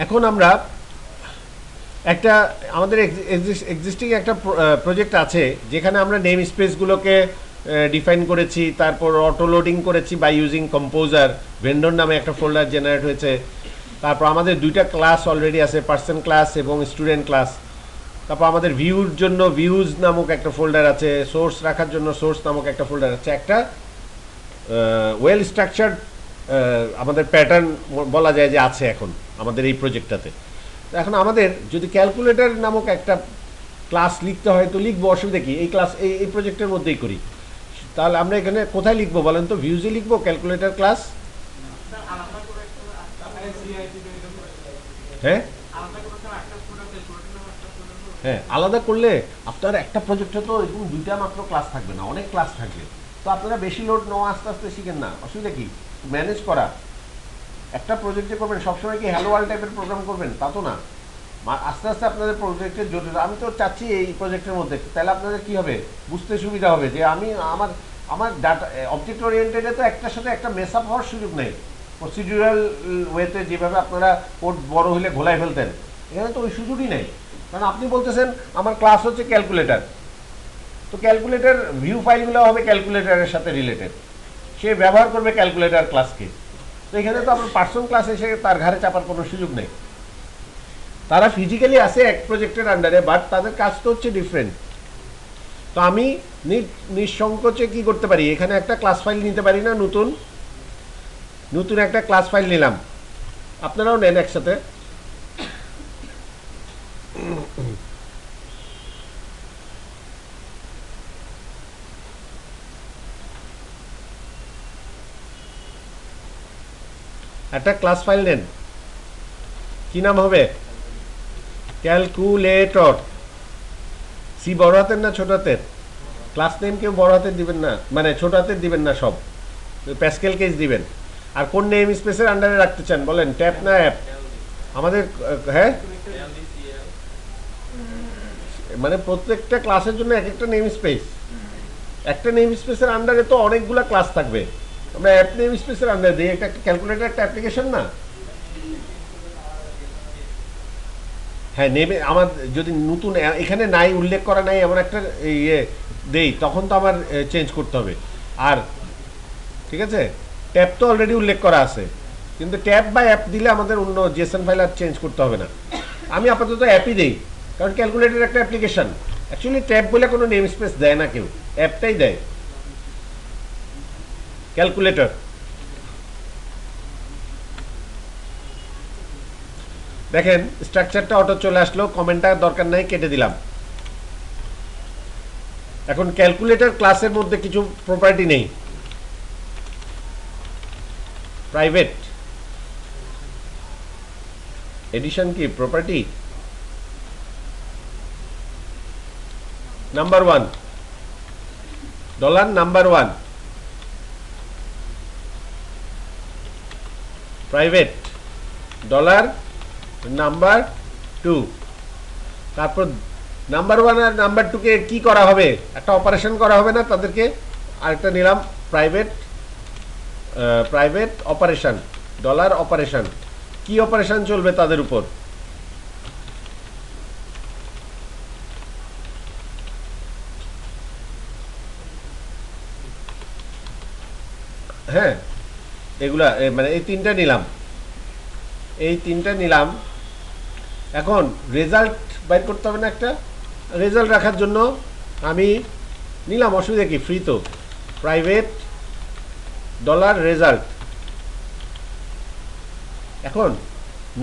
এখন আমরা একটা আমাদের এক্সিস্টিং একটা প্রজেক্ট আছে যেখানে আমরা নেম স্পেসগুলোকে ডিফাইন করেছি, তারপর অটো লোডিং করেছি বাই ইউজিং কম্পোজার, ভেন্ডর নামে একটা ফোল্ডার জেনারেট হয়েছে। তারপর আমাদের দুইটা ক্লাস অলরেডি আছে, পার্সন ক্লাস এবং স্টুডেন্ট ক্লাস। তারপর আমাদের ভিউর জন্য ভিউজ নামক একটা ফোল্ডার আছে, সোর্স রাখার জন্য সোর্স নামক একটা ফোল্ডার আছে। একটা ওয়েল স্ট্রাকচার্ড আমাদের প্যাটার্ন বলা যায় যে আছে এখন আমাদের এই প্রজেক্টটাতে। তো এখন আমাদের যদি ক্যালকুলেটর নামক একটা ক্লাস লিখতে হয় তো লিখবো, অসুবিধা কি? এই ক্লাস এই প্রজেক্টের মধ্যেই করি। তাহলে আমরা এখানে কোথায় লিখবো বলেন তো? ভিউজে লিখবো ক্যালকুলেটর ক্লাস? হ্যাঁ হ্যাঁ, আলাদা করলে আপনার একটা প্রজেক্টে তো এরকম দুইটা মাত্র ক্লাস থাকবে না, অনেক ক্লাস থাকবে। তো আপনারা বেশি লোড নেওয়া আস্তে আস্তে শিখেন না, অসুবিধা কি? ম্যানেজ করা একটা প্রজেক্টে করবেন, সবসময় কি হ্যালো ওয়ার্ল্ড টাইপের প্রোগ্রাম করবেন তা তো না। আস্তে আস্তে আপনাদের প্রজেক্টের জটিল, আমি তো চাচ্ছি এই প্রজেক্টের মধ্যে, তাহলে আপনাদের কি হবে, বুঝতে সুবিধা হবে যে আমি আমার আমার ডাটা অবজেক্ট ওরিয়েন্টেডে তো একটার সাথে একটা মেস আপ হওয়ার সুযোগ নেই। প্রসিডিউরাল ওয়েতে যেভাবে আপনারা কোড বড় হলে ঘোলাই ফেলতেন, এখানে তো ওই সুযোগই নেই। কারণ আপনি বলতেছেন আমার ক্লাস হচ্ছে ক্যালকুলেটর, তো ক্যালকুলেটর ভিউ ফাইলগুলো হবে ক্যালকুলেটরের সাথে রিলেটেড, সে ব্যবহার করবে ক্যালকুলেটর ক্লাসকে। তো এখানে তো আপনার পার্সন ক্লাস এসে তার ঘাড়ে চাপার কোনো সুযোগ নেই। তারা ফিজিক্যালি আসে এক প্রজেক্টের আন্ডারে, বাট তাদের কাজ তো হচ্ছে ডিফারেন্ট। তো আমি নিঃসংকোচে কি করতে পারি, এখানে একটা ক্লাস ফাইল নিতে পারি না, নতুন নতুন একটা ক্লাস ফাইল নিলাম। আপনারাও নেন একসাথে। একটা ক্লাস ফাইল নেন, কি নাম হবে? ক্যালকুলেটর। সি বড় হাতের না ছোট হাতের? ক্লাস নেম কেউ বড় হাতের দিবেন না, মানে ছোট হাতের দিবেন না, সব প্যাসকেল কেস দিবেন। আর কোন নেম স্পেসের আন্ডারে রাখতে চান বলেন, ট্যাপ না অ্যাপ? আমাদের হ্যাঁ, মানে প্রত্যেকটা ক্লাসের জন্য এক একটা নেম স্পেস। একটা নেম স্পেসের আন্ডারে তো অনেকগুলো ক্লাস থাকবে। আমরা অ্যাপ নেম স্পেসের আন্ডারে দিই, একটা ক্যালকুলেটর একটা অ্যাপ্লিকেশন না? হ্যাঁ, নেমে আমার যদি নতুন এখানে নাই, উল্লেখ করা নাই এমন একটা ইয়ে দেই, তখন তো আমার চেঞ্জ করতে হবে। আর ঠিক আছে, ট্যাব তো অলরেডি উল্লেখ করা আছে, কিন্তু ট্যাব বা অ্যাপ দিলে আমাদের অন্য জেসন ফাইল আর চেঞ্জ করতে হবে না। আমি আপাতত অ্যাপই দেই, কারণ ক্যালকুলেটর একটা অ্যাপ্লিকেশন। অ্যাকচুয়ালি ট্যাব বলে কোনো নেম স্পেস দেয় না কেউ, অ্যাপটাই দেয় ক্যালকুলেটর। দেখেন স্ট্রাকচারটা অটো চলে আসলো, কমেন্টটা দরকার নাই, কেটে দিলাম। এখন ক্যালকুলেটর ক্লাসের মধ্যে কিছু প্রপার্টি নেই। প্রাইভেট এডিশন কি property? Number one, number one private, number two. তারপর নাম্বার ওয়ান আর নাম্বার টুকে কি করা হবে, একটা অপারেশন করা হবে না তাদেরকে? আরেকটা নিলাম প্রাইভেট অপারেশন, অপারেশন। কি অপারেশন চলবে তাদের উপর? হ্যাঁ, এগুলা মানে এই তিনটা নিলাম। এখন রেজাল্ট বাইর করতে হবে না একটা? রেজাল্ট রাখার জন্য আমি নিলাম, অসুবিধা কি, ফ্রি তো, প্রাইভেট রেজাল্ট। এখন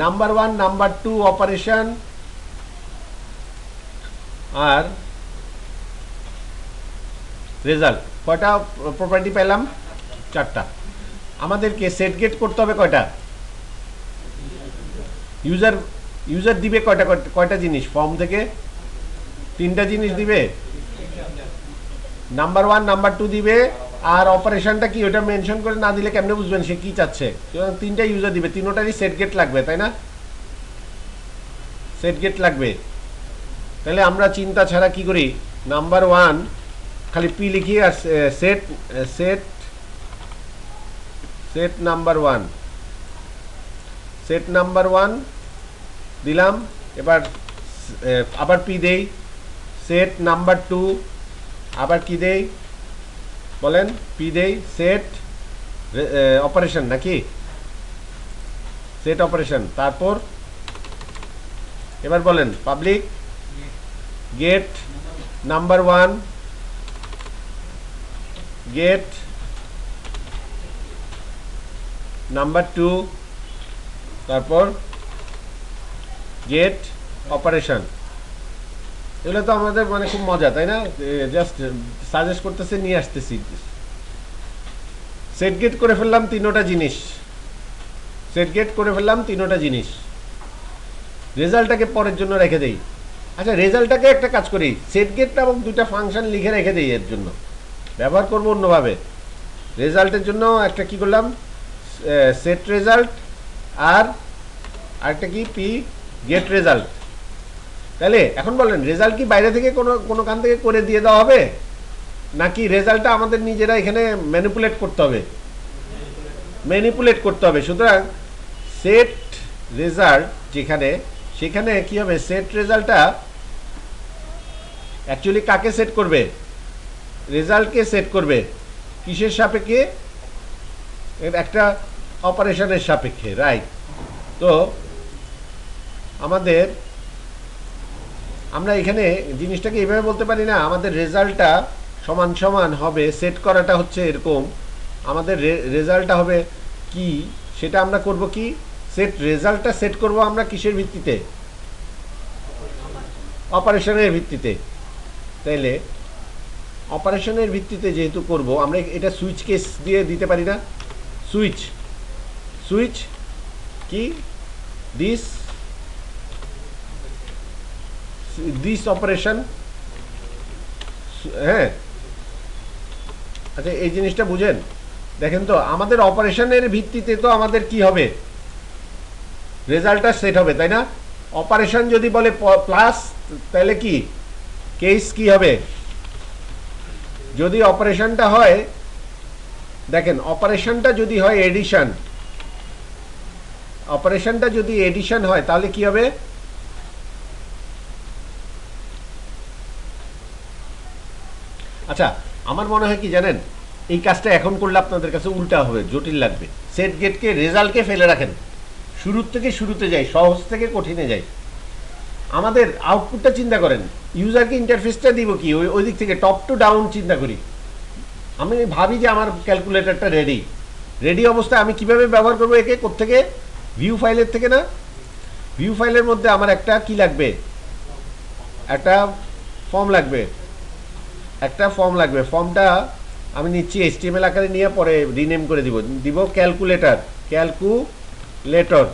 number one number two operation আর রেজাল্ট, কয়টা প্রপার্টি পেলাম? চারটা। আমাদেরকে সেট গেট করতে হবে কয়টা? ইউজার দিবে কয়টা জিনিস ফর্ম থেকে? তিনটা জিনিস দিবে, নাম্বার ওয়ান নাম্বার টু দিবে, আর অপারেশনটা কি ওটা মেনশন করে না দিলে কেমনে বুঝবেন সে কি চাচ্ছে? তিনটা ইউজার দিবে, তিনোটারই সেট গেট লাগবে, তাই না? সেট গেট লাগবে। তাহলে আমরা চিন্তা ছাড়া কি করি, নাম্বার ওয়ান খালি পি লিখি আর set set set number one দিলাম। এবার আবার পি দেই, সেট নাম্বার 2, আবার কি দেই বলেন, পি দেই, সেট অপারেশন নাকি, সেট অপারেশন। তারপর এবার বলেন public gate number 1, gate number 2, তারপর গেট অপারেশন। এগুলো তো আমাদের মানে খুব মজা, তাই না? জাস্ট সাজেস্ট করতেছে, নিয়ে আসতেছি। সেট গেট করে ফেললাম তিনোটা জিনিস, সেট গেট করে ফেললাম তিনোটা জিনিস। রেজাল্টটাকে পরের জন্য রেখে দেই। আচ্ছা, রেজাল্টটাকে একটা কাজ করি, সেট গেটটা এবং দুইটা ফাংশন লিখে রেখে দেই, এর জন্য ব্যবহার করবো অন্যভাবে। রেজাল্টের জন্য একটা কি করলাম, সেট রেজাল্ট, আর আরেকটা কি, পি গেট রেজাল্ট। তাহলে এখন বলেন, রেজাল্ট কি বাইরে থেকে কোনো কান থেকে করে দিয়ে দেওয়া হবে, নাকি রেজাল্টটা আমাদের নিজেরা এখানে ম্যানিপুলেট করতে হবে? ম্যানিপুলেট করতে হবে। সুতরাং সেট রেজাল্ট যেখানে, সেখানে কি হবে, সেট রেজাল্টটা অ্যাকচুয়ালি কাকে সেট করবে, রেজাল্টকে সেট করবে কিসের সাপেক্ষে, একটা অপারেশনের সাপেক্ষে, রাইট? তো আমরা এখানে জিনিসটাকে এইভাবে বলতে পারি না, আমাদের রেজাল্টটা সমান সমান হবে, সেট করাটা হচ্ছে এরকম, আমাদের রেজাল্টটা হবে কি, সেটা আমরা করব কি, সেট রেজাল্টটা সেট করব আমরা কিসের ভিত্তিতে, অপারেশনের ভিত্তিতে। তাইলে অপারেশনের ভিত্তিতে যেহেতু করব, আমরা এটা সুইচ কেস দিয়ে দিতে পারি না? সুইচ, সুইচ কি, দিস দিস অপারেশন, হ্যাঁ। আচ্ছা, এই জিনিসটা বুঝেন, দেখেন তো, আমাদের অপারেশনের ভিত্তিতে তো আমাদের কি হবে, রেজাল্টটা সেট হবে, তাই না? অপারেশন যদি বলে প্লাস, তাহলে কি কেস কি হবে, যদি অপারেশনটা হয়, দেখেন অপারেশনটা যদি হয় এডিশন, অপারেশনটা যদি এডিশন হয় তাহলে কি হবে, আচ্ছা আমার মনে হয় কি জানেন, এই কাজটা এখন করলে আপনাদের কাছে উল্টা হবে, জটিল লাগবে। সেট গেটকে, রেজাল্টকে ফেলে রাখেন, শুরুর থেকে শুরুতে যাই, সহজ থেকে কঠিনে যাই। আমাদের আউটপুটটা চিন্তা করেন, ইউজারকে ইন্টারফেসটা দিব কি, ওই দিক থেকে টপ টু ডাউন চিন্তা করি। আমি ভাবি যে আমার ক্যালকুলেটরটা রেডি, রেডি অবস্থায় আমি কিভাবে ব্যবহার করবো একে, কোত্থেকে, ভিউ ফাইলের থেকে না? ভিউ ফাইলের মধ্যে আমার একটা কি লাগবে, একটা ফর্ম লাগবে, একটা ফর্ম লাগবে। ফর্মটা আমি নিচ্ছি HTML আকারে, নিয়ে পরে রিনেম করে দিব calculator, calculator,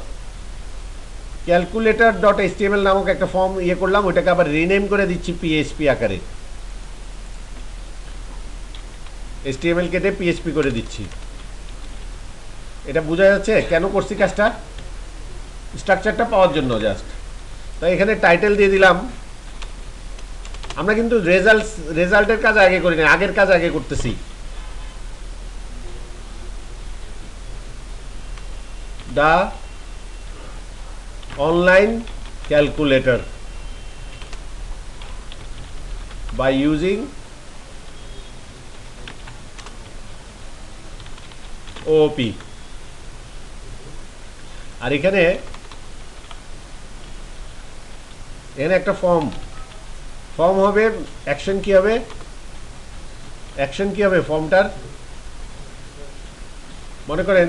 calculator dot HTML নামক একটা ফর্ম ইয়ে করলাম, ওইটাকে আবার রিনেম করে দিচ্ছি PHP আকারে, HTML কেটে PHP করে দিচ্ছি। এটা বোঝা যাচ্ছে কেন করছি কাজটা, স্ট্রাকচারটা পাওয়ার জন্য জাস্ট। তো এখানে টাইটেল দিয়ে দিলাম। আমরা কিন্তু রেজাল্টের কাজ আগে করি না, আগের কাজ আগে করতেছি। The online calculator by using OOP। আর এখানে একটা ফর্ম হবে, অ্যাকশন কি হবে, অ্যাকশন কি হবে ফর্মটার, মনে করেন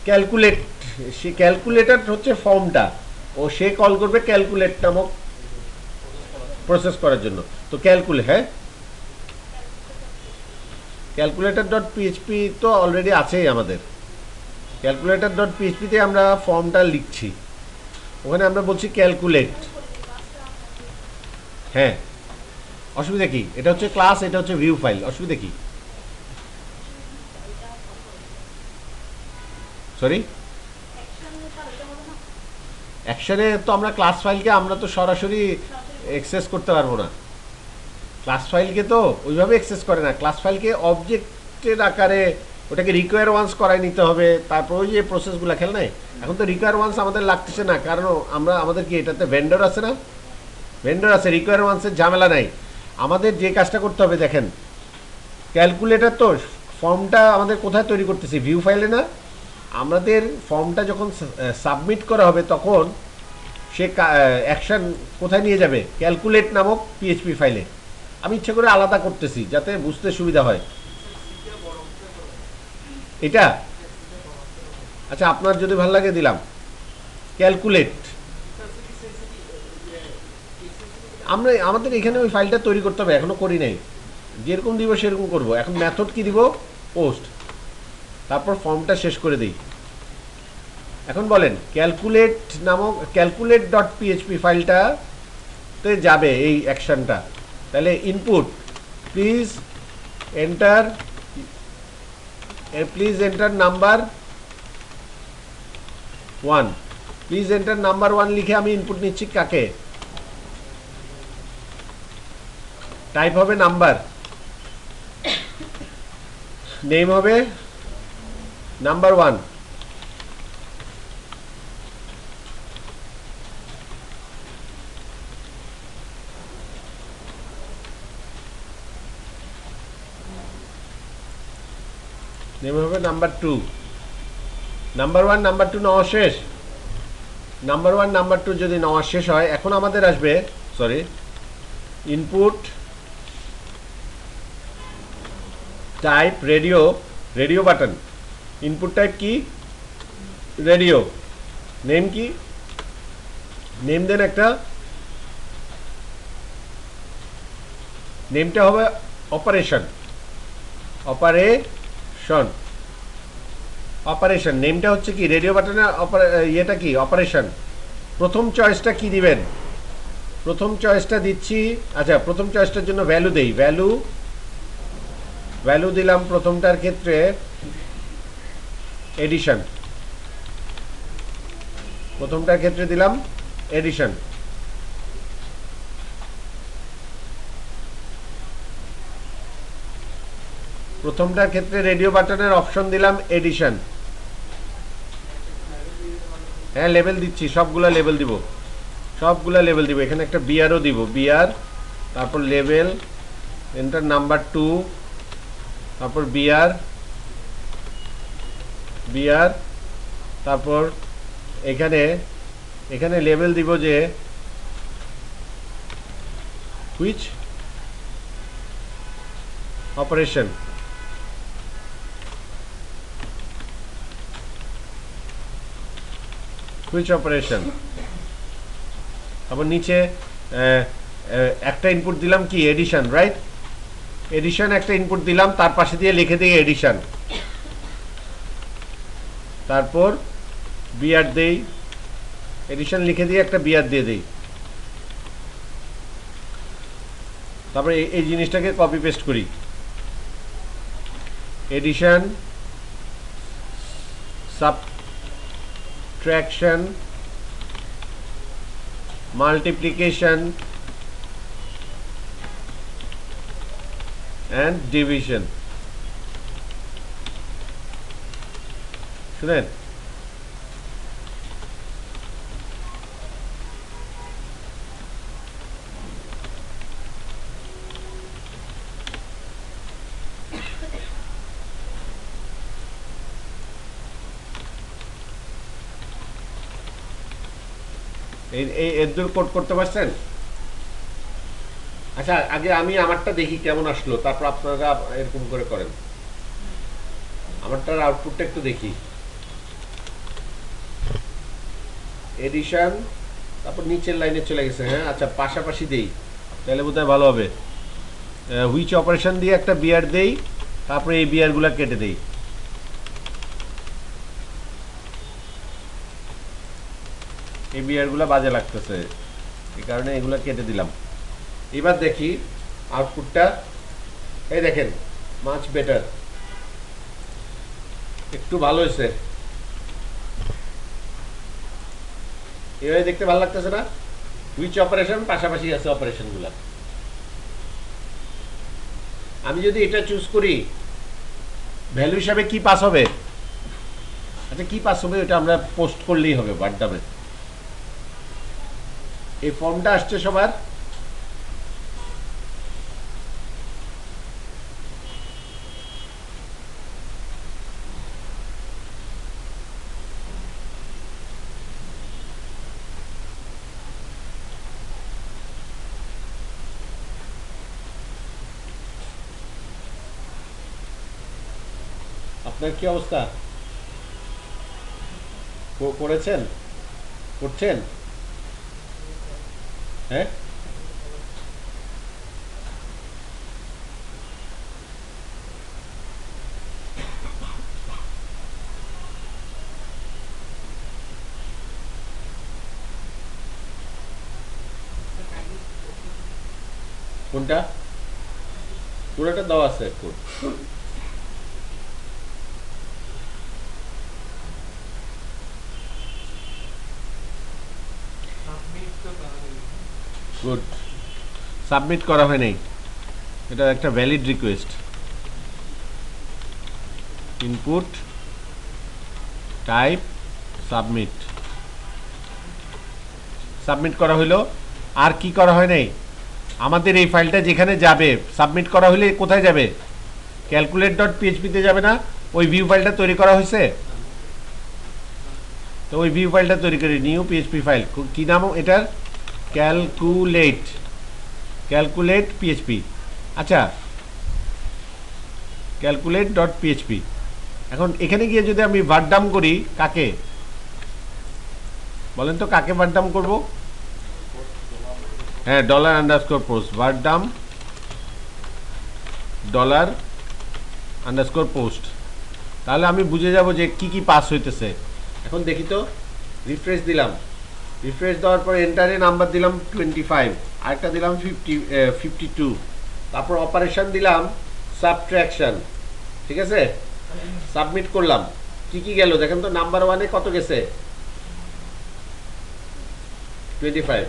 ক্যালকুলেট, সে ক্যালকুলেটর হচ্ছে ফর্মটা, ও সে কল করবে ক্যালকুলেট নামক প্রসেস করার জন্য। তো হ্যাঁ, ক্যালকুলেটর ডট পিএইচপি তো অলরেডি আছেই আমাদের। ক্যালকুলেটর ডট পিএইচপিতে আমরা ফর্মটা লিখছি, ওখানে আমরা বলছি ক্যালকুলেট। হ্যাঁ, অসুবিধা কি, এটা হচ্ছে ক্লাস, এটা হচ্ছে ভিউ ফাইল, অসুবিধা কি? সরি, অ্যাকশনে তো আমরা ক্লাস ফাইলকে আমরা তো সরাসরি অ্যাক্সেস করতে পারবো না। ক্লাস ফাইলকে তো ওইভাবে অ্যাক্সেস করে না, ক্লাস ফাইলকে অবজেক্টের আকারে ওটাকে রিকোয়ার ওয়ান্স করাই নিতে হবে, তারপর ওই যে প্রসেসগুলো খেল নাই। এখন তো রিকোয়ার ওয়ান্স আমাদের লাগতেছে না, কারণ আমাদের কি এটাতে ভেন্ডর আছে না, ভেন্ডর আছে, রিকোয়ার ওয়ান্সের ঝামেলা নাই। আমাদের যে কাজটা করতে হবে দেখেন, ক্যালকুলেটর তো ফর্মটা আমাদের কোথায় তৈরি করতেছি, ভিউ ফাইলে না। আমাদের ফর্মটা যখন সাবমিট করা হবে তখন সে অ্যাকশন কোথায় নিয়ে যাবে, ক্যালকুলেট নামক পিএইচপি ফাইলে। আমি ইচ্ছে করে আলাদা করতেছি যাতে বুঝতে সুবিধা হয় এটা। আচ্ছা, আপনার যদি ভালো লাগে দিলাম ক্যালকুলেট। আমাদের এখানে ওই ফাইলটা তৈরি করতে হবে, এখনো করি নাই। যেরকম দিব সেরকম করব। এখন মেথড কি দিব, পোস্ট, তারপর ফর্মটা শেষ করে দিই। এখন বলেন ক্যালকুলেট নামক ক্যালকুলেট ডট পিএইচপি ফাইলটাতে যাবে এই অ্যাকশনটা। তাহলে input please enter number 1, please enter number 1 লিখে আমি ইনপুট নিচ্ছি কাকে, টাইপ হবে নাম্বার, নেম হবে নাম্বার 1, নেম হবে নাম্বার 2, নাম্বার 1 নাম্বার 2 নেওয়া শেষ। নাম্বার 1 নাম্বার 2 যদি নেওয়া শেষ হয়, এখন আমাদের আসবে input type radio button, input type কি রেডিও, নেম কি, নেম দেন একটা, নেমটা হবে অপারেশন, নেমটা হচ্ছে কি রেডিও বাটনের ইয়েটা কি অপারেশন। প্রথম চয়েসটা কি দিবেন, প্রথম চয়েসটা দিচ্ছি, আচ্ছা প্রথম চয়েসটার জন্য ভ্যালু দেই, ভ্যালু দিলাম প্রথমটার ক্ষেত্রে এডিশন, প্রথমটার ক্ষেত্রে দিলাম এডিশন। প্রথমটার ক্ষেত্রে রেডিও বাটনের অপশন দিলাম এডিশন। হ্যাঁ লেবেল দিচ্ছি, সবগুলা লেবেল দিব, এখানে একটা বিআরও দিব, বিআর, তারপর লেবেল, এন্টার নাম্বার 2, তারপর বিআর, তারপর এখানে লেবেল দিব যে হুইচ অপারেশন, তারপর নিচে একটা ইনপুট দিলাম কি এডিশন, রাইট, এডিশন একটা ইনপুট দিলাম, তার পাশে দিয়ে লিখে দিই এডিশন, তারপর বিআর দেই, এডিশন লিখে দিয়ে একটা বিআর দিয়ে দেই। তারপরে এই জিনিসটাকে কপি পেস্ট করি, addition subtraction multiplication and division. শুনেন, এই এর কোড করতে পারছেন? আচ্ছা আগে আমি আমারটা দেখি কেমন আসলো, তারপর আপনারা এরকম করে করেন। আমারটার আউটপুটটা একটু দেখি, এডিশন, তারপর নিচের লাইনে চলে গেছে। হ্যাঁ আচ্ছা, পাশাপাশি দেই তাহলে বোধহয় ভালো হবে। হুইচ অপারেশন দিয়ে একটা বিয়ার দেই, তারপরে এই বিয়ারগুলো কেটে দেই। এই বিয়ারগুলো বাজে লাগতেছে, এই কারণে এগুলো কেটে দিলাম। এবার দেখি আউটপুটটা, এই দেখেন মাচ বেটার, একটু ভালো হয়েছে। এভাবে দেখতে ভালো লাগতেছে না? হুইচ অপারেশন পাশাপাশি আছে অপারেশনগুলো। আমি যদি এটা চুজ করি, ভ্যালু হিসাবে কি পাস হবে? আচ্ছা কি পাস হবে ওটা আমরা পোস্ট করলেই হবে বারডামে। এই ফর্মটা আসছে সবার? আপনার কি অবস্থা? করেছেন? করছেন? হ্যাঁ, কোনটা? পুরোটা দেওয়া আছে কোড। গুড। সাবমিট করা হয় নাই, এটা একটা valid request. Input type submit, submit করা হইলো। আর কি করা হয় নাই? আমাদের এই ফাইলটা যেখানে যাবে সাবমিট করা হলে কোথায় যাবে? ক্যালকুলেট ডট পিএইচপিতে যাবে না? ওই ভিউ ফাইলটা তৈরি করা হয়েছে, তো ওই ভিউ ফাইলটা তৈরি করি, নিউ পিএইচপি ফাইল। কি নাম এটার? Calculate, calculate PHP. আচ্ছা, ক্যালকুলেট ডট পিএইচপি। এখন এখানে গিয়ে যদি আমি ভার্ডাম করি, কাকে বলেন তো, কাকে ভার্ডাম করব? হ্যাঁ, dollar underscore post, var dump dollar underscore post. তাহলে আমি বুঝে যাব যে কি কি পাস হইতেছে। এখন দেখি তো, রিফ্রেশ দিলাম, রিফ্রেশ দেওয়ার পর এন্টারে নাম্বার দিলাম 25, আরেকটা দিলাম 52, তারপর অপারেশন দিলাম সাবট্রাকশন, ঠিক আছে, সাবমিট করলাম। কি কি গেল দেখেন তো, নাম্বার ওয়ানে কত গেছে? 25।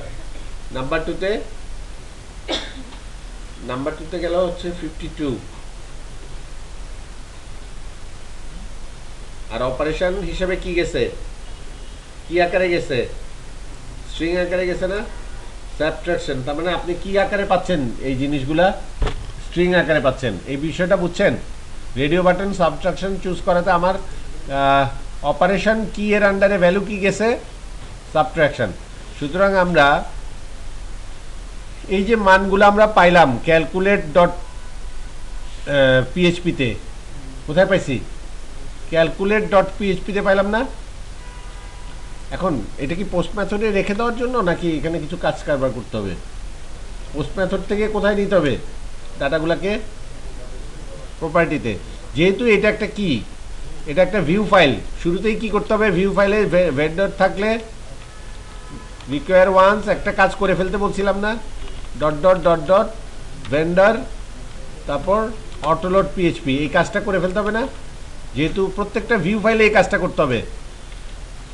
নাম্বার টুতে, নাম্বার টুতে গেল হচ্ছে 52। আর অপারেশন হিসেবে কি গেছে, কি আকারে গেছে? স্ট্রিং আকারে গেছে না? সাবট্রাকশন, তার মানে আপনি কি আকারে পাচ্ছেন এই জিনিসগুলা? স্ট্রিং আকারে পাচ্ছেন। এই বিষয়টা বুঝছেন? রেডিও বাটন সাবট্রাকশন চুজ করাতে আমার অপারেশন কি এর আন্ডারে ভ্যালু কি গেছে? সাবট্রাকশন। সুতরাং আমরা এই যে মানগুলো আমরা পাইলাম ক্যালকুলেট ডট পিএইচপিতে, কোথায় পাইছি? ক্যালকুলেট ডট পিএইচপিতে পাইলাম না? এখন এটা কি পোস্ট মেথডে রেখে দেওয়ার জন্য, নাকি এখানে কিছু কাজ কারবার করতে হবে? পোস্ট মেথড থেকে কোথায় নিতে হবে ডাটাগুলোকে? প্রপার্টিতে। যেহেতু এটা একটা কি, এটা একটা ভিউ ফাইল, শুরুতেই কি করতে হবে? ভিউ ফাইলে ভেন্ডর থাকলে রিকোয়ার ওয়ান্স একটা কাজ করে ফেলতে বলছিলাম না? Dot dot dot dot vendor, তারপর অটোলোড পিএইচপি, এই কাজটা করে ফেলতে হবে না? যেহেতু প্রত্যেকটা ভিউ ফাইলে এই কাজটা করতে হবে,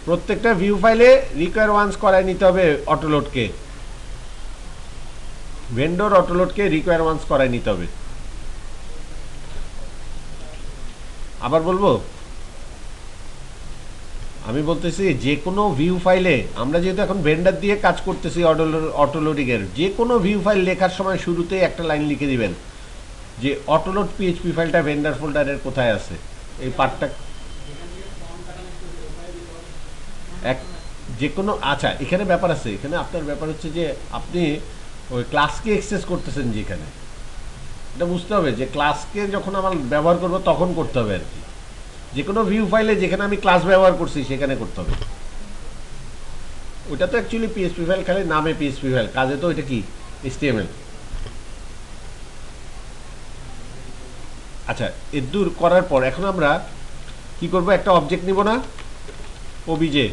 প্রত্যেকটা ভিউ ফাইলে রিকোয়ার ওয়ান্স করায় নিতে হবে অটোলোডকে, ভেন্ডর অটোলোডকে রিকোয়ার ওয়ান্স করায় নিতে হবে। আবার বলবো, আমি বলতেছি যে কোনো ভিউ ফাইলে, আমরা যেহেতু এখন ভেন্ডার দিয়ে কাজ করতেছি অটোলোডিংয়ের, যে কোনো ভিউ ফাইল লেখার সময় শুরুতেই একটা লাইন লিখে দিবেন যে অটোলোড পিএইচপি ফাইলটা ভেন্ডার ফোল্ডারের কোথায় আছে, এই পার্টটা এক যে কোনো। আচ্ছা, এখানে ব্যাপার আছে, এখানে আপনার ব্যাপার হচ্ছে যে আপনি ওই ক্লাসকে এক্সেস করতেছেন যেখানে, এটা বুঝতে হবে যে ক্লাসকে যখন আমার ব্যবহার করব তখন করতে হবে আর কি। যে কোনো ভিউ ফাইলে যেখানে আমি ক্লাস ব্যবহার করছি সেখানে করতে হবে। ওটা তো অ্যাকচুয়ালি পিএইচপি ফাইল, খালি নামে পিএইচপি ফাইল, কাজে তো এটা কি এইচটিএমএল। আচ্ছা, এর দূর করার পর এখন আমরা কি করব? একটা অবজেক্ট নিব না, ওবিজে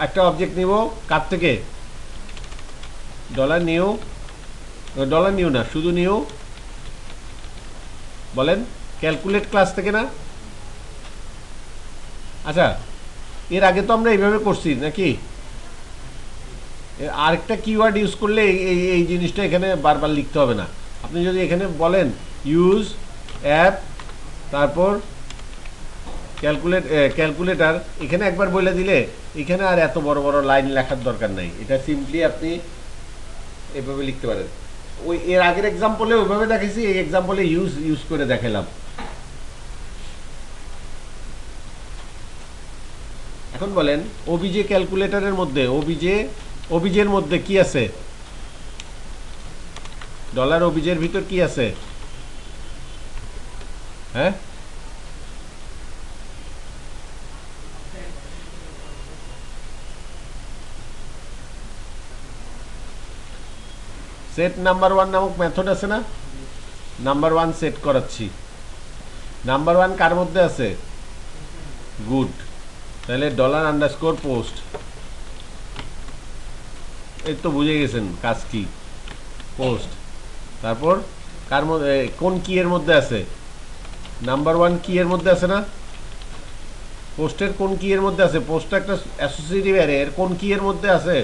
একটা অবজেক্ট নিব, কার থেকে? ডলার নিউ, ডলার নিউ না, শুধু নিউ, বলেন ক্যালকুলেট ক্লাস থেকে না? আচ্ছা, এর আগে তো আমরা এইভাবে করছি নাকি? আরেকটা কিওয়ার্ড ইউজ করলে এই এই জিনিসটা এখানে বারবার লিখতে হবে না। আপনি যদি এখানে বলেন ইউজ অ্যাপ তারপর ক্যালকুলেটর এখানে একবার বলে দিলে এখানে আর এত বড় বড় লাইন লেখার দরকার নাই, এটা সিম্পলি আপনি এভাবে লিখতে পারেন। ওই এর আগের এক্সাম্পলে ওইভাবে দেখেছি, এই এক্সাম্পলে ইউজ করে দেখালাম। এখন বলেন ওবিজে ক্যালকুলেটরের মধ্যে ওবিজের মধ্যে কি আছে? ডলার ওবিজের ভিতর কি আছে? হ্যাঁ, সেট নাম্বার 1 নামক মেথড আছে না? নাম্বার 1 সেট করাচ্ছি। নাম্বার 1 কার মধ্যে আছে? গুড। তাহলে ডলার আন্ডারস্কোর পোস্ট, এই তো বুঝে গেছেন কাজ কি, পোস্ট। তারপর কার মধ্যে, কোন কি এর মধ্যে আছে? নাম্বার 1 কি এর মধ্যে আছে না? পোস্টের কোন কি এর মধ্যে আছে? পোস্ট একটা অ্যাসোসিয়েটিভ অ্যারে, এর কোন কি এর মধ্যে আছে?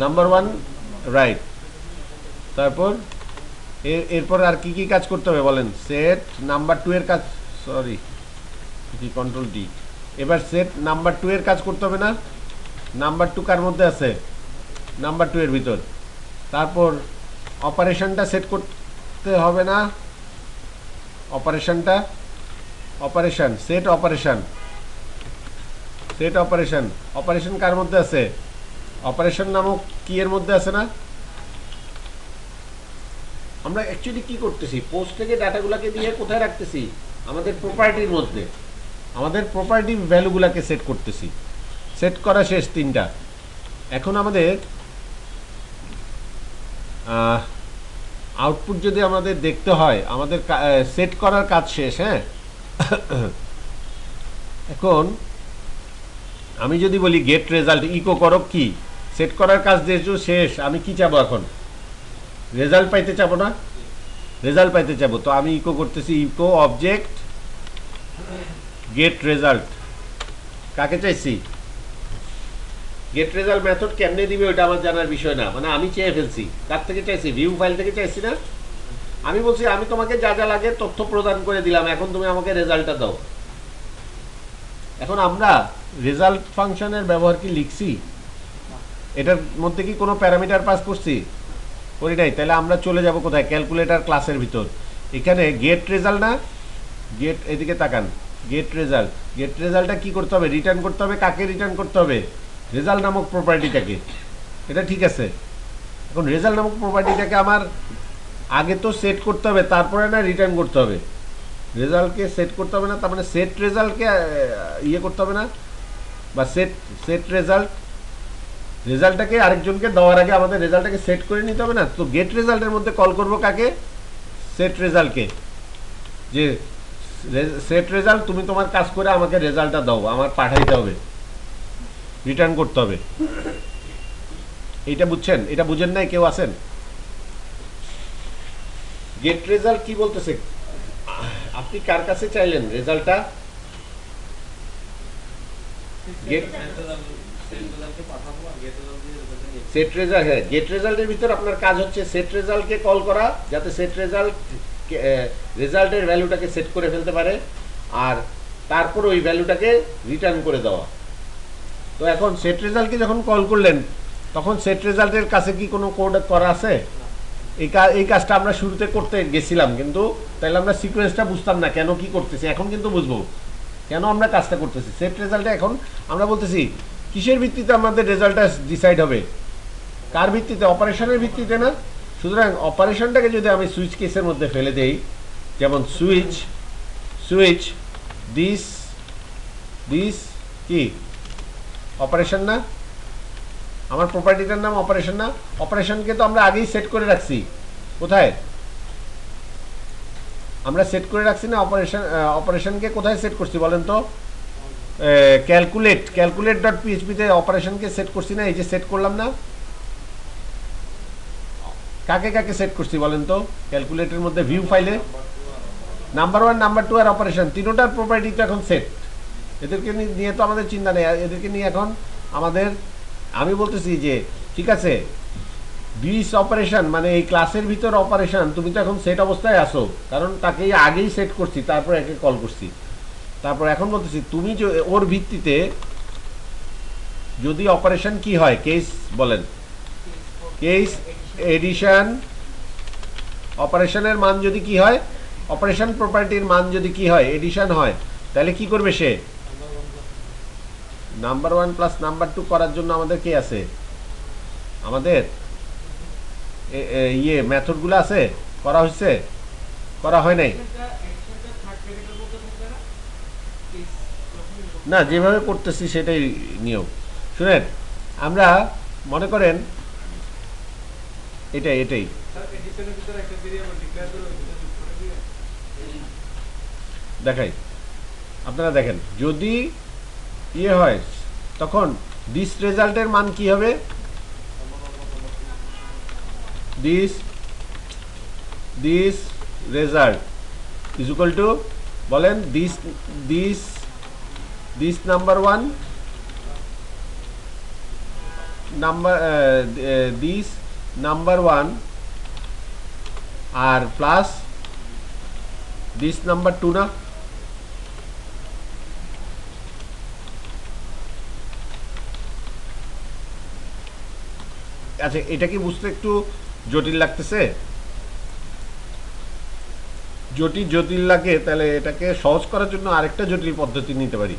Number 1, right. তারপর এরপর আর কি কি কাজ করতে হবে বলেন? সেট নাম্বার 2 এর কাজ, সরি কি কন্ট্রোল ডি। এবার সেট নাম্বার 2 এর কাজ করতে হবে না? নাম্বার 2 কার মধ্যে আছে? নাম্বার 2 এর ভিতর। তারপর অপারেশনটা সেট করতে হবে না? অপারেশনটা, operation set operation, set operation. Operation কার মধ্যে আছে? অপারেশন নামক কি এর মধ্যে আছে না? আমরা অ্যাকচুয়ালি কি করতেছি, পোস্ট থেকে ডাটাগুলোকে দিয়ে কোথায় রাখতেছি? আমাদের প্রপার্টির মধ্যে, আমাদের প্রপার্টি ভ্যালুগুলোকে সেট করতেছি। সেট করা শেষ 3টা। এখন আমাদের আউটপুট যদি আমাদের দেখতে হয়, আমাদের সেট করার কাজ শেষ। হ্যাঁ, এখন আমি যদি বলি গেট রেজাল্ট ইকো করো, কি সেট করার কাজ যেহেতু শেষ, আমি কি চাবো এখন? রেজাল্ট পাইতে চাবো না? রেজাল্ট পাইতে চাবো, তো আমি ইকো করতেছি ইকো অবজেক্ট গেট রেজাল্ট। কাকে চাইছি? গেট রেজাল্ট মেথড কেমনে দিবে ওটা আমার জানার বিষয় না, মানে আমি চেয়ে ফেলছি। কার থেকে চাইছি? ভিউ ফাইল থেকে চাইছি না? আমি বলছি আমি তোমাকে যা যা লাগে তথ্য প্রদান করে দিলাম, এখন তুমি আমাকে রেজাল্টটা দাও। এখন আমরা রেজাল্ট ফাংশনের ব্যবহার কি লিখছি? এটার মধ্যে কি কোনো প্যারামিটার পাস করছি? করি নাই। তাহলে আমরা চলে যাব কোথায়? ক্যালকুলেটর ক্লাসের ভিতর। এখানে গেট রেজাল্ট না, গেট, এদিকে তাকান, গেট রেজাল্ট। গেট রেজাল্টটা কি করতে হবে? রিটার্ন করতে হবে। কাকে রিটার্ন করতে হবে? রেজাল্ট নামক প্রপার্টিটাকে। এটা ঠিক আছে। এখন রেজাল্ট নামক প্রপার্টিটাকে আমার আগে তো সেট করতে হবে, তারপরে না রিটার্ন করতে হবে। রেজাল্টকে সেট করতে হবে না, তার মানে সেট রেজাল্টকে ইয়ে করতে হবে না, বা সেট রেজাল্টটাকে আরেকজনকে দেওয়ার আগে আমাদের রেজাল্টটাকে সেট করে নিতে হবে না? তো গেট রেজাল্টের মধ্যে কল করব কাকে? সেট রেজাল্টকে। যে সেট রেজাল্ট, তুমি তোমার কাজ করে আমাকে রেজাল্টটা দাও, আমার পাঠাইতে হবে, রিটার্ন করতে হবে। এইটা বুঝছেন? এটা বুঝেন নাই কেউ আছেন? গেট রেজাল্ট কি বলতেছে? আপনি কার কাছে চাইলেন রেজাল্টটা? সেট রেজাল্ট, হ্যাঁ, গেট রেজাল্টের ভিতর আপনার কাজ হচ্ছে সেট রেজাল্টকে কল করা, যাতে সেট রেজাল্টের ভ্যালুটাকে সেট করে ফেলতে পারে, আর তারপর ওই ভ্যালুটাকে রিটার্ন করে দেওয়া। তো এখন সেট রেজাল্টকে যখন কল করলেন, তখন সেট রেজাল্টের কাছে কি কোনো কোড করা আছে? এই কাজটা আমরা শুরুতে করতে গেছিলাম, কিন্তু তাহলে আমরা সিকোয়েন্সটা বুঝতাম না কেন কি করতেছি। এখন কিন্তু বুঝবো কেন আমরা কাজটা করতেছি। সেট রেজাল্টে এখন আমরা বলতেছি কিসের ভিত্তিতে আমাদের রেজাল্টটা ডিসাইড হবে? কার ভিত্তিতে? অপারেশনের ভিত্তিতে না? সুতরাং অপারেশনটাকে যদি আমি সুইচ কেসের মধ্যে ফেলে দেই, যেমন সুইচ দিস কি অপারেশন না? আমার প্রপার্টিটার নাম অপারেশন না? অপারেশনকে তো আমরা আগেই সেট করে রাখছি। কোথায় আমরা সেট করে রাখছি না? অপারেশনকে কোথায় সেট করছি বলেন তো? ক্যালকুলেট ডট পিএইচপিতে অপারেশনকে সেট করছি না? এই যে সেট করলাম না? কাকে কাকে সেট করছি বলেন তো? ক্যালকুলেটের মধ্যে ভিউ ফাইলে নাম্বার 1, নাম্বার 2 আর অপারেশন, তিনটার প্রপার্টি তো এখন সেট। এদেরকে নিয়ে তো আমাদের চিন্তা নেই। এদেরকে নিয়ে এখন আমাদের, আমি বলতেছি যে ঠিক আছে, দিস অপারেশন মানে এই ক্লাসের ভিতর অপারেশন, তুমি তো এখন সেট অবস্থায় আসো, কারণ তাকে আগেই সেট করছি, তারপর একে কল করছি। তারপর এখন বলতেছি তুমি ওর ভিত্তিতে যদি অপারেশন কি হয়, কেস বলেন, কেস এডিশন অপারেশনের মান যদি কি হয়, অপারেশন প্রপার্টির মান যদি কি হয়, এডিশন হয়, তাহলে কি করবে সে? Number one plus number two করার জন্য আমাদের কি আছে, আমাদের ইয়ে মেথডগুলো আছে, করা হয়েছে, করা হয় নাই না, যেভাবে করতেছি সেটাই নিয়ম। শুনেন, আমরা মনে করেন এটাই এটাই দেখাই, আপনারা দেখেন, যদি ইয়ে হয় তখন দিস রেজাল্টের মান কি হবে, this this result is equal to, বলেন, this this this number one number, this number one আর প্লাস দিস নাম্বার টু না? আচ্ছা, এটা কি বুঝতে একটু জটিল লাগতেছে? জটিল লাগে, তাহলে এটাকে সহজ করার জন্য আরেকটা জটিল পদ্ধতি নিতে পারি।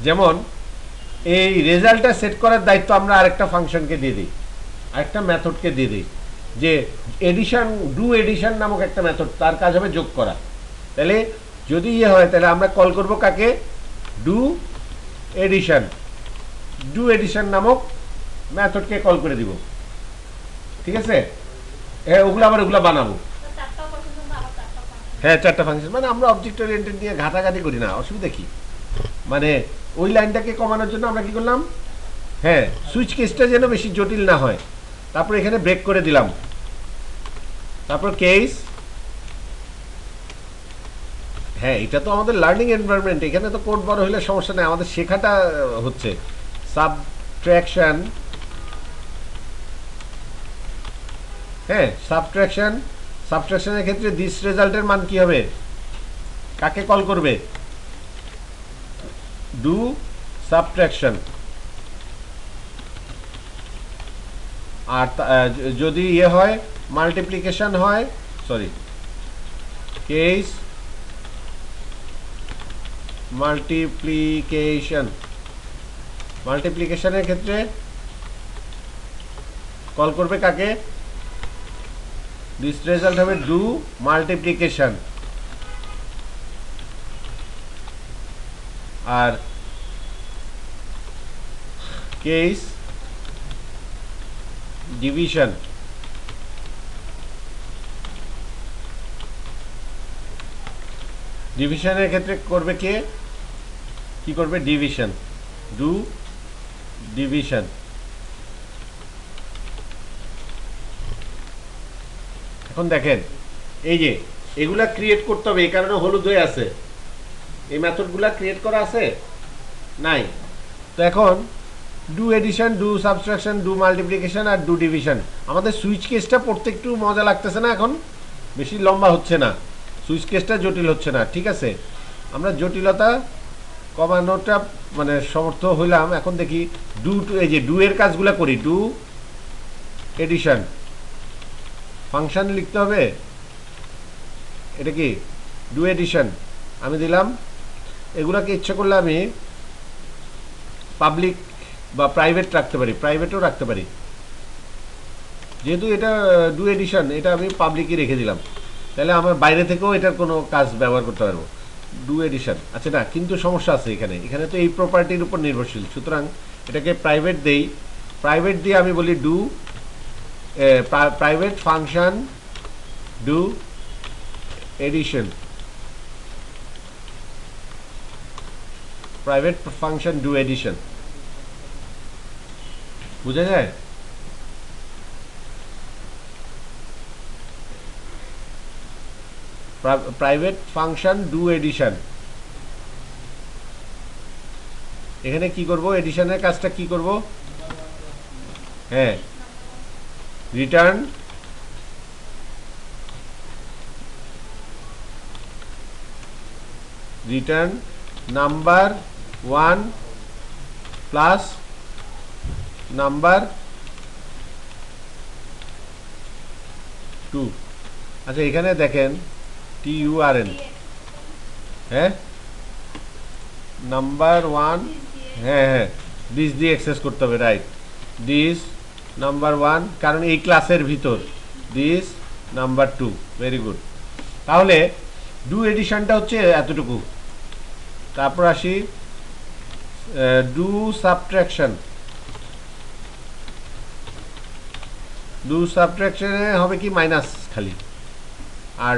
যেমন এই রেজাল্টটা সেট করার দায়িত্ব আমরা আরেকটা ফাংশনকে দিয়ে দিই, আরেকটা মেথডকে দিয়ে দিই, যে এডিশন, ডু এডিশন নামক একটা মেথড, তার কাজ হবে যোগ করা। তাহলে যদি ইয়ে হয়, তাহলে আমরা কল করব কাকে, ডু এডিশন, ডু এডিশন নামক মেথডকে কল করে দিব, ঠিক আছে? হ্যাঁ, ওগুলো বানাবো। হ্যাঁ, চারটা ফাংশন, মানে আমরা অবজেক্ট ওরিয়েন্টেড নিয়ে ঘাটাঘাটি করি না, অসুবিধা কি? মানে ওই লাইনটাকে কমানোর জন্য আমরা কি করলাম, হ্যাঁ, সুইচ কেসটা যেন বেশি জটিল না হয়, তারপর এখানে ব্রেক করে দিলাম, তারপর কেস, হ্যাঁ, এটা তো আমাদের লার্নিং এনভায়রনমেন্ট, এখানে তো কোড বড় হলে সমস্যা নেই, আমাদের শেখাটা হচ্ছে সাবট্রাকশন, হ্যাঁ, সাবট্রাকশনের ক্ষেত্রে দিস রেজাল্টের মান কি হবে, কাকে কল করবে, ডু সাবট্রাকশন। আর যদি ইয়ে হয়, মাল্টিপ্লিকেশন হয়, সরি, কেস মাল্টিপ্লিকেশনের ক্ষেত্রে কল করবে কাকে, দিস রেজাল্ট হবে ডু মাল্টিপ্লিকেশন। আর কেস ডিভিশন, ডিভিশনের ক্ষেত্রে করবে কে, কি করবে, ডিভিশন, ডু ডিভিশন। এখন দেখেন, এই যে এগুলা ক্রিয়েট করতে হবে, এই কারণে হলুদ হয়ে আছে, এই মেথডগুলা ক্রিয়েট করা আছে নাই। তো এখন do addition, do subtraction, do multiplication আর ডু ডিভিশন, আমাদের সুইচ কেসটা পড়তে একটু মজা লাগতেছে না, এখন বেশি লম্বা হচ্ছে না, সুইচ কেসটা জটিল হচ্ছে না, ঠিক আছে? আমরা জটিলতা কমানোটা মানে সমর্থ হইলাম। এখন দেখি ডু, এই যে ডু এর কাজগুলো করি, ডু এডিশন ফাংশন লিখতে হবে, এটা কি ডু এডিশন, আমি দিলাম, এগুলাকে ইচ্ছা করলে আমি পাবলিক বা প্রাইভেট রাখতে পারি, প্রাইভেটও রাখতে পারি, যেহেতু এটা ডু এডিশন, এটা আমি পাবলিকই রেখে দিলাম, তাহলে আমার বাইরে থেকেও এটার কোনো কাজ ব্যবহার করতে পারবো, ডু এডিশন। আচ্ছা, না, কিন্তু সমস্যা আছে এখানে, এখানে তো এই প্রপার্টির উপর নির্ভরশীল, সুতরাং এটাকে প্রাইভেট দেই, প্রাইভেট দিয়ে আমি বলি do private function do addition, private function do addition, বুঝা যায়? প্রাইভেট ফাংশন ডু এডিশন, এখানে কি করব, এডিশনের কাজটা কি করব, হ্যাঁ, রিটার্ন নাম্বার 1 প্লাস নাম্বার 2। আচ্ছা এখানে দেখেন TURN, হ্যাঁ, নাম্বার 1, হ্যাঁ হ্যাঁ, দিস দিয়ে অ্যাক্সেস করতে হবে, রাইট, দিস নাম্বার 1, কারণ এই ক্লাসের ভিতর, দিস নাম্বার 2, ভেরি গুড। তাহলে ডু এডিশনটা হচ্ছে এতটুকু। তারপর আসি ডু সাবট্রাকশন। ডু সাবট্রাকশনে হবে কি মাইনাস খালি, আর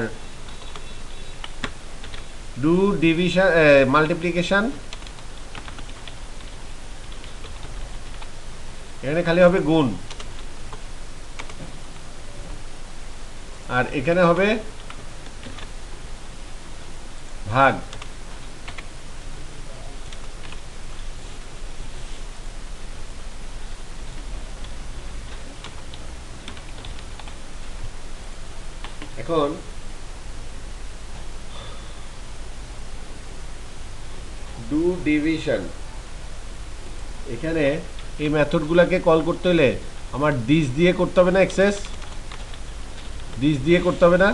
ডু ডিভিশন মাল্টিপ্লিকেশন এখানে খালি হবে গুণ, আর এখানে হবে ভাগ। এখন ডু ডিভিশন, এখানে এই মেথডগুলোকে কল করতে হলে আমার দিস দিয়ে করতে হবে না, অ্যাক্সেস দিস দিয়ে করতে হবে না?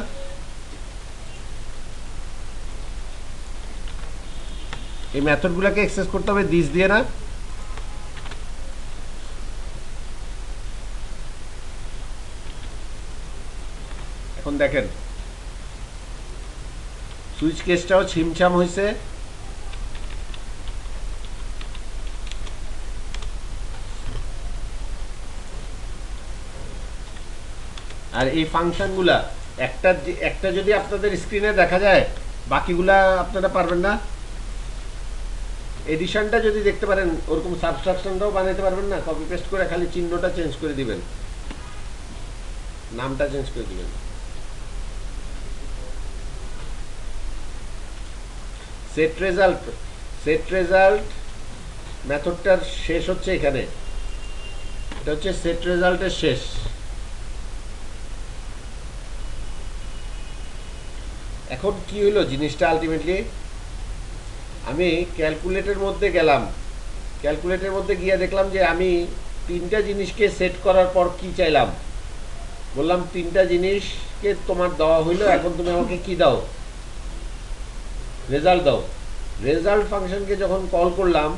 এই মেথডগুলোকে অ্যাক্সেস করতে হবে দিস দিয়ে না? এখন দেখেন সুইচ কেসটাও ছিমছাম হয়েছে। আর এই ফাংশনগুলা একটা যদি আপনাদের স্ক্রিনে দেখা যায়, বাকিগুলা আপনারা পারবেন না। এডিশনটা যদি দেখতে পারেন, ওরকম সাবস্ট্রাকশনটাও বানাইতে পারবেন না। কপি পেস্ট করে খালি চিহ্নটা চেঞ্জ করে দিবেন, নামটা চেঞ্জ করে দিবেন। সেট রেজাল্ট মেথডটার শেষ হচ্ছে এখানে, এটা হচ্ছে সেট রেজাল্টের শেষ। এখন কি হলো জিনিসটা, আলটিমেটলি আমি ক্যালকুলেটের মধ্যে গেলাম, ক্যালকুলেটের মধ্যে গিয়ে দেখলাম যে আমি তিনটা জিনিসকে সেট করার পর কি চাইলাম, বললাম তিনটা জিনিসকে তোমার দেওয়া হইলো, এখন তুমি আমাকে কি দাও, রেজাল্ট দাও। রেজাল্ট ফাংশনকে যখন কল করলাম,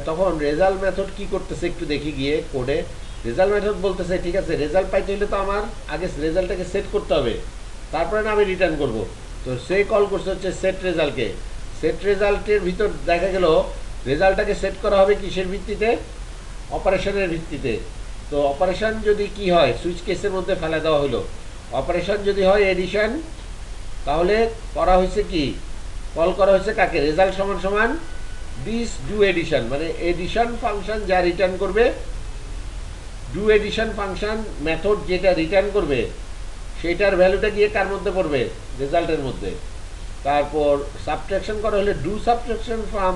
তখন রেজাল্ট মেথড কি করতেছে একটু দেখি গিয়ে কোডে। রেজাল্ট মেথড বলতেছে ঠিক আছে, রেজাল্ট পাইতে হলে তো আমার আগে রেজাল্টটাকে সেট করতে হবে, তারপরে না আমি রিটার্ন করব। তো সে কল করছে হচ্ছে সেট রেজাল্টকে। সেট রেজাল্টের ভিতর দেখা গেল রেজাল্টটাকে সেট করা হবে কিসের ভিত্তিতে, অপারেশনের ভিত্তিতে। তো অপারেশন যদি কি হয়, সুইচ কেসের মধ্যে ফেলে দেওয়া হলো। অপারেশন যদি হয় এডিশন, তাহলে করা হয়েছে কি, কল করা হয়েছে কাকে, রেজাল্ট সমান সমান দিস ডু এডিশন, মানে এডিশন ফাংশন যা রিটার্ন করবে, ডু এডিশন ফাংশন মেথড যেটা রিটার্ন করবে সেটার ভ্যালুটা গিয়ে কার মধ্যে পড়বে, রেজাল্টের মধ্যে। তারপর সাবট্রাকশন করা হলে ডু সাবট্রাকশন ফ্রম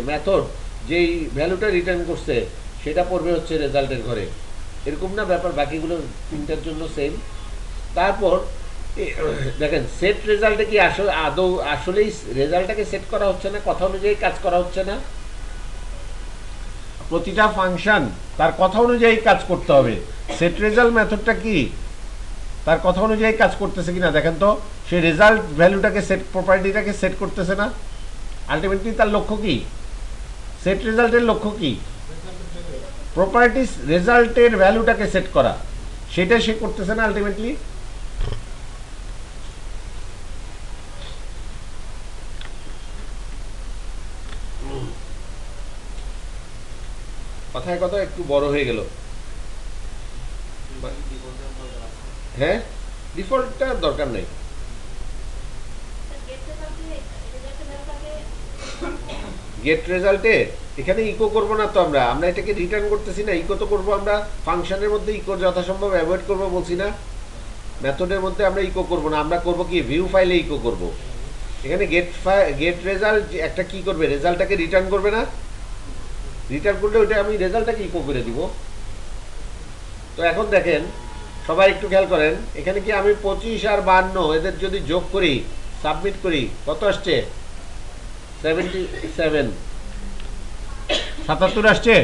মেথড যেই ভ্যালুটা রিটার্ন করছে সেটা পড়বে হচ্ছে রেজাল্টের ঘরে। এরকম না ব্যাপার, বাকিগুলো তিনটার জন্য সেম। তারপর দেখেন সেট রেজাল্টে কি আসলেই রেজাল্টটাকে সেট করা হচ্ছে না, কথা অনুযায়ী কাজ করা হচ্ছে না। প্রতিটা ফাংশন তার কথা অনুযায়ী কাজ করতে হবে। সেট রেজাল্ট মেথডটা কি তার কথা অনুযায়ী কাজ করতেছে কিনা দেখেন তো। সে রেজাল্ট ভ্যালুটাকে সেট, প্রপার্টিটাকে সেট করতেছে না। আলটিমেটলি তার লক্ষ্য কি, সেট রেজাল্টের লক্ষ্য কি, প্রপার্টিস রেজাল্টের ভ্যালুটাকে সেট করা, সেটা সে করতেছে না আলটিমেটলি। কথায় কথা একটু বড় হয়ে গেল। হ্যাঁ, ডিফল্টটা দরকার নেই। গেট রেজাল্টে এখানে ইকো করব না তো, আমরা এটাকে রিটার্ন করতেছি না, ইকো তো করবো আমরা ফাংশনের মধ্যে, ইকো যথাসম্ভব অ্যাভয়েড করবো বলছি না। মেথডের মধ্যে আমরা ইকো করব না, আমরা করব কি, ভিউ ফাইলে ইকো করব। এখানে গেট রেজাল্ট একটা কি করবে, রেজাল্টটাকে রিটার্ন করবে না, রিটার্ন করলে ওইটা আমি রেজাল্টটাকে ইকো করে দিব। তো এখন দেখেন সবাই একটু খেয়াল করেন, এখানে কি আমি 25 আর 52 এদের যদি যোগ করি, সাবমিট করি, কত আসছে? 77, 77 আসছে।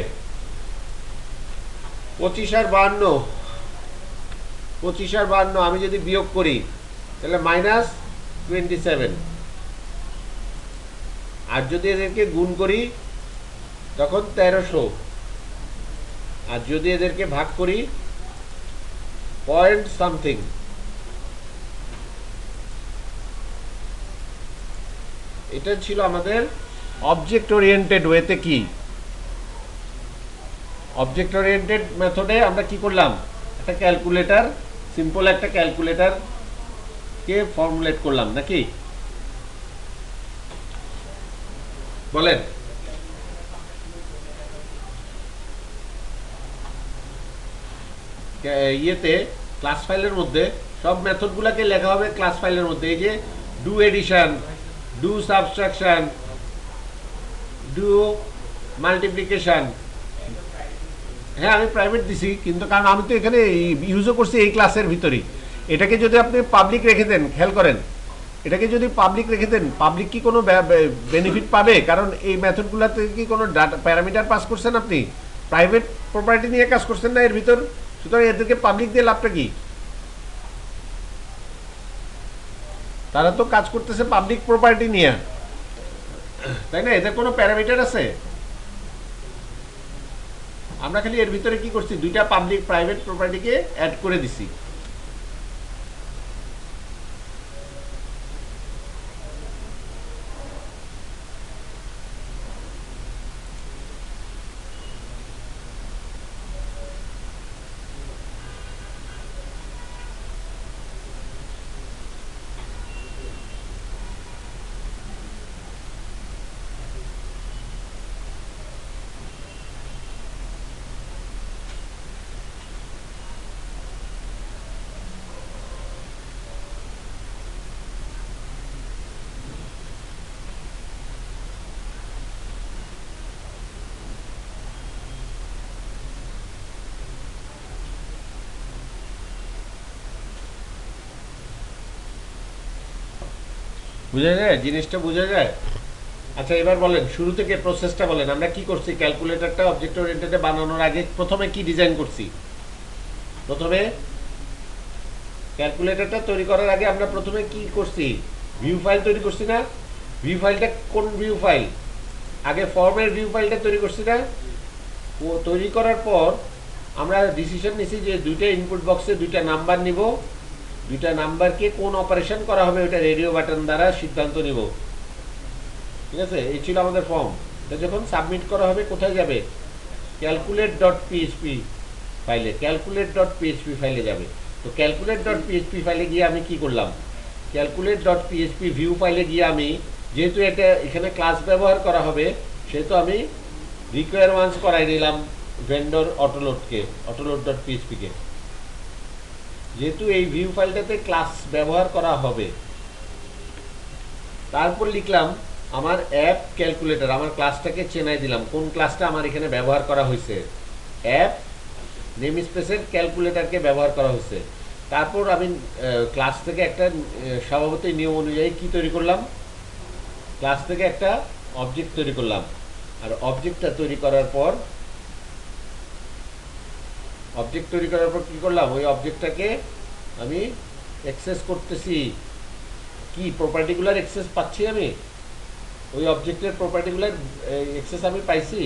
25 আর 52, 25 আর 52 আমি যদি বিয়োগ করি তাহলে -27, আর যদি এদেরকে গুণ করি তখন 1300, আর যদি এদেরকে ভাগ করি পয়েন্ট সামথিং। এটা ছিল আমাদের অবজেক্ট ওরিয়েন্টেড ওয়েতে। কি অবজেক্ট ওরিয়েন্টেড মেথডে আমরা কি করলাম, একটা ক্যালকুলেটর, সিম্পল একটা ক্যালকুলেটর কে ফর্মুলেট করলাম নাকি? বলেন। ইয়েতে ক্লাস ফাইলের মধ্যে সব মেথডগুলোকে লেখা হবে ক্লাস ফাইলের মধ্যে। এই যে do addition, do subtraction, do multiplication, হ্যাঁ আমি প্রাইভেট দিছি, কিন্তু কারণ আমি তো এখানে ইউজও করছি এই ক্লাসের ভিতরেই। এটাকে যদি আপনি পাবলিক রেখে দেন, খেয়াল করেন, এটাকে যদি পাবলিক রেখে দেন, পাবলিক কি কোনো বেনিফিট পাবে? কারণ এই মেথডগুলোতে কি কোনো ডাটা প্যারামিটার পাস করছেন আপনি? প্রাইভেট প্রপার্টি নিয়ে কাজ করছেন না এর ভিতর, সুতরাং এদেরকে পাবলিক দিয়ে লাভটা কি? তারা তো কাজ করতেছে পাবলিক প্রপার্টি নিয়ে, তাই না? এদের কোনো প্যারামিটার আছে? আমরা খালি এর ভিতরে কি করছি, দুইটা পাবলিক প্রাইভেট প্রপার্টিকে অ্যাড করে দিছি। বুঝা যায় জিনিসটা, বোঝা যায়? আচ্ছা এবার বলেন শুরু থেকে প্রসেসটা বলেন, আমরা কি করছি ক্যালকুলেটরটা অবজেক্ট ওরিয়েন্টেডে বানানোর আগে প্রথমে কি ডিজাইন করছি? প্রথমে ক্যালকুলেটরটা তৈরি করার আগে আমরা প্রথমে কি করছি, ভিউ ফাইল তৈরি করছি না? ভিউ ফাইলটা কোন ভিউ ফাইল? আগে ফর্মের ভিউ ফাইলটা তৈরি করছি না? ও তৈরি করার পর আমরা ডিসিশন নিছি যে দুইটা ইনপুট বক্সে দুইটা নাম্বার নিব, দুইটা নাম্বারকে কোন অপারেশন করা হবে ওটা রেডিও বাটন দ্বারা সিদ্ধান্ত নিব। ঠিক আছে, এই ছিল আমাদের ফর্ম। এটা যখন সাবমিট করা হবে কোথায় যাবে? ক্যালকুলেট ডট পিএইচপি ফাইলে, ক্যালকুলেট ডট পিএইচপি ফাইলে যাবে। তো ক্যালকুলেট ডট পিএইচপি ফাইলে গিয়ে আমি কি করলাম, ক্যালকুলেট ডট পিএইচপি ভিউ ফাইলে গিয়ে আমি, যেহেতু এটা এখানে ক্লাস ব্যবহার করা হবে সেহেতু আমি রিকোয়ার ওয়ান্স করাই নিলাম ভেন্ডর অটোলোডকে, অটোলোড ডট পিএইচপিকে। যেহেতু এই ভিউ ফাইলটাতে ক্লাস ব্যবহার করা হবে, তারপর লিখলাম আমার অ্যাপ ক্যালকুলেটর, আমার ক্লাসটাকে চেনাই দিলাম কোন ক্লাসটা আমার এখানে ব্যবহার করা হয়েছে, অ্যাপ নেম স্পেসের ক্যালকুলেটরকে ব্যবহার করা হয়েছে। তারপর আমি ক্লাস থেকে একটা স্বভাবতই নিয়ম অনুযায়ী কি তৈরি করলাম, ক্লাস থেকে একটা অবজেক্ট তৈরি করলাম। আর অবজেক্টটা তৈরি করার পর কি করলাম, ওই অবজেক্টটাকে আমি অ্যাক্সেস করতেছি। কি প্রপার্টিগুলার অ্যাক্সেস পাচ্ছি আমি? ওই অবজেক্টের প্রপার্টিগুলার অ্যাক্সেস আমি পাইছি?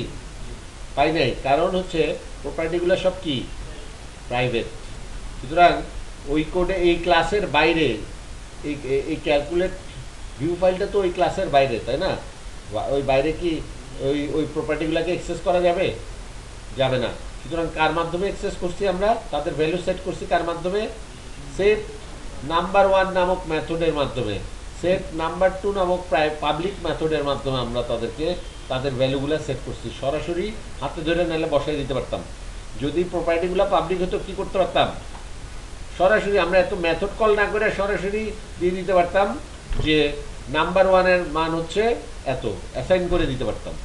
পাই নাই, কারণ হচ্ছে প্রপার্টিগুলো সব কি প্রাইভেট। সুতরাং ওই কোডে এই ক্লাসের বাইরে এই এই ক্যালকুলেট ভিউ ফাইলটা তো ওই ক্লাসের বাইরে, তাই না? ওই বাইরে কি ওই ওই প্রপার্টিগুলোকে অ্যাক্সেস করা যাবে? যাবে না। সুতরাং কার মাধ্যমে অ্যাক্সেস করছি আমরা, তাদের ভ্যালু সেট করছি কার মাধ্যমে? সেট নাম্বার 1 নামক মেথডের মাধ্যমে, সেট নাম্বার 2 নামক পাবলিক মেথডের মাধ্যমে আমরা তাদের ভ্যালুগুলো সেট করছি। সরাসরি হাতে ধরে নাহলে বসাই দিতে পারতাম। যদি প্রপার্টিগুলো পাবলিক হতো কি করতে পারতাম, সরাসরি আমরা এত মেথড কল না করে সরাসরি দিয়ে দিতে পারতাম যে নাম্বার 1-এর মান হচ্ছে এত, অ্যাসাইন করে দিতে পারতাম।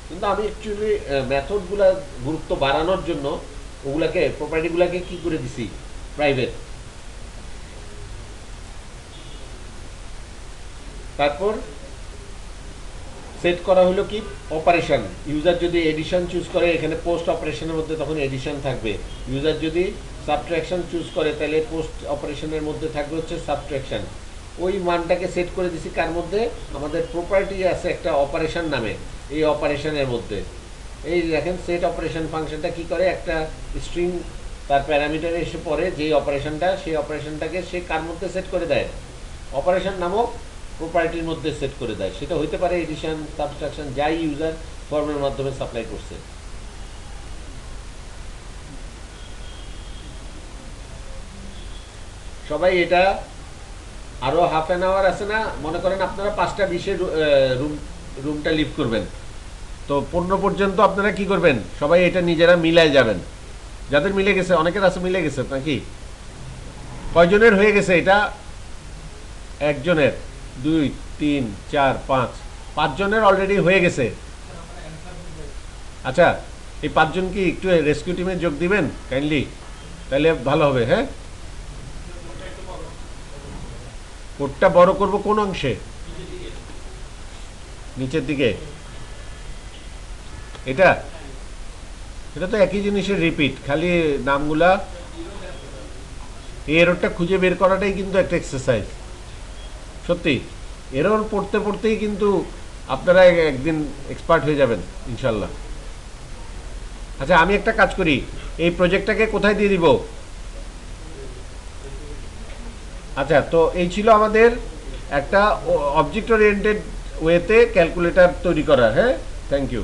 কিন্তু আমি অ্যাকচুয়ালি মেথডগুলো গুরুত্ব বাড়ানোর জন্য ওগুলাকে প্রপার্টিগুলাকে কি করে দিছি, প্রাইভেট। তারপর সেট করা হলো কি অপারেশন। ইউজার যদি এডিশন চুজ করে এখানে পোস্ট অপারেশনের মধ্যে তখন এডিশন থাকবে। ইউজার যদি সাবট্রাকশন চুজ করে তাহলে পোস্ট অপারেশনের মধ্যে থাকবে হচ্ছে সাবট্রাকশন। ওই মানটাকে সেট করে দিছি কার মধ্যে, আমাদের প্রপার্টি আছে একটা অপারেশন নামে, এই অপারেশনের মধ্যে। এই দেখেন সেট অপারেশন ফাংশনটা কি করে, একটা স্ট্রিং তার প্যারামিটারে এসে পড়ে যেই অপারেশনটা, সেই অপারেশনটাকে সে কার মধ্যে সেট করে দেয়, অপারেশন নামক প্রপার্টির মধ্যে সেট করে দেয়। সেটা হইতে পারে এডিশন, সাবট্রাকশন, যাই ইউজার ফর্মের মাধ্যমে সাপ্লাই করছে। সবাই এটা আরো হাফ অ্যান আওয়ার আছে না, মনে করেন আপনারা 5:20 রুমটা লিভ করবেন, তো 15 পর্যন্ত আপনারা কি করবেন, সবাই এটা নিজেরা মিলাই যাবেন। যাদের মিলে গেছে, অনেকের আছে মিলে গেছে নাকি, কয়জনের হয়ে গেছে এটা, একজনের, 2 3 4 5, 5 জনের অলরেডি হয়ে গেছে। আচ্ছা, এই 5 জন কি একটু রেস্কিউ টিমে যোগ দিবেন কাইন্ডলি, তাহলে ভালো হবে। হ্যাঁ, কোডটা বড় করব কোন অংশে, নিচের দিকে, এটা এটা তো একই জিনিসের রিপিট, খালি নামগুলা। এই এররটা খুঁজে বের করাটাই কিন্তু একটা এক্সারসাইজ। সত্যি এরর পড়তে পড়তেই কিন্তু আপনারা একদিন এক্সপার্ট হয়ে যাবেন ইনশাল্লাহ। আচ্ছা, আমি একটা কাজ করি, এই প্রজেক্টটাকে কোথায় দিয়ে দিব। আচ্ছা, তো এই ছিল আমাদের একটা অবজেক্ট ওরিয়েন্টেড ওয়েতে ক্যালকুলেটর তৈরি করা। হ্যাঁ, থ্যাংক ইউ।